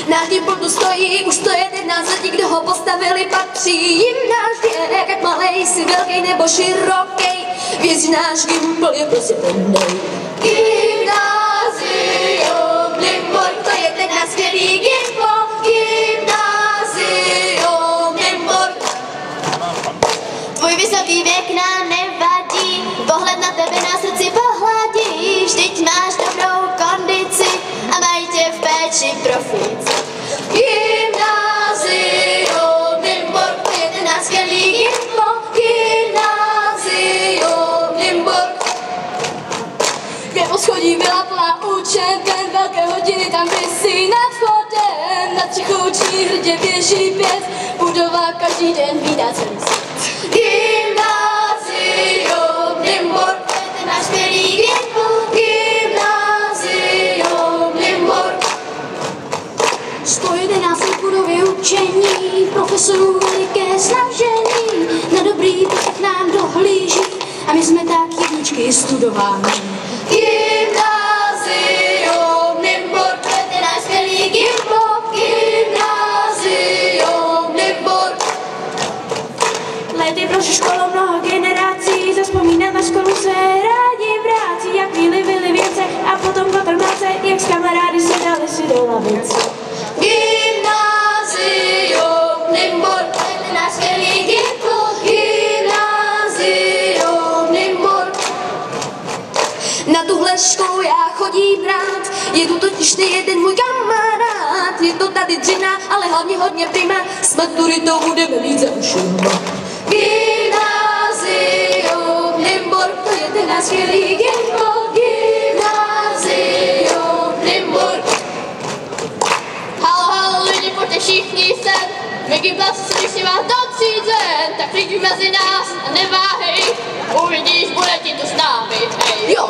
Na Gimplu stojí už 111 lidí, kdo ho postavili, patří jim náš věk, ať malej si velký nebo široký. Věř, náš Gimpl je prostě ten nej. Gymnázium Nymburk, to je ten náš skvělý Gimpl. Gymnázium Nymburk. Tvůj vysoký věk nám nevadí, pohled na tebe na srdci pohladí. Vždyť máš dobrou kondici a mají tě v péči profíci. Gymnázium Nymburk, to je ten náš skvělý Gimpl. Gymnázium Nymburk. Kde schodí byla plná učeben, velké hodiny tam visí nad vchodem. Na střechu učí hrdě běží pět, budova každý den vídá celý svět. Gymnázium Nymburk, To je ten náš skvělý Gimpl. Gymnázium Nymburk. 111 budovy učení, profesorů veliké snažení, na dobrý poslech nám dohlíží a my jsme tak jedničky studování. Gymnázium Nymburk, To je ten náš skvělý Gimpl. Gymnázium Nymburk. Lety prošlo školu mnoho generací, zazpomínat na školu se rádi vrací, jak chvíli byly věce a potom konfirmace, jak s kamarády sedali si do lavice. Gymnázium Nymburk, To je ten náš skvělý Gimpl. Gymnázium Nymburk. Na tuhle školu já chodím rád, je tu totiž nejeden můj kamarád. Je to tady dřina, ale hlavně hodně prima, s maturitou budeme mít za ušima. Gymnázium Nymburk, to je ten náš skvělý Gimpl. Gymnázium Nymburk. Halo, halo, lidi, pojďte všichni sem. My gymnasty, když si vás do třízen, tak přijď mezi nás a neváhej. Uvidíš, bude ti tu s námi, hej. Jo,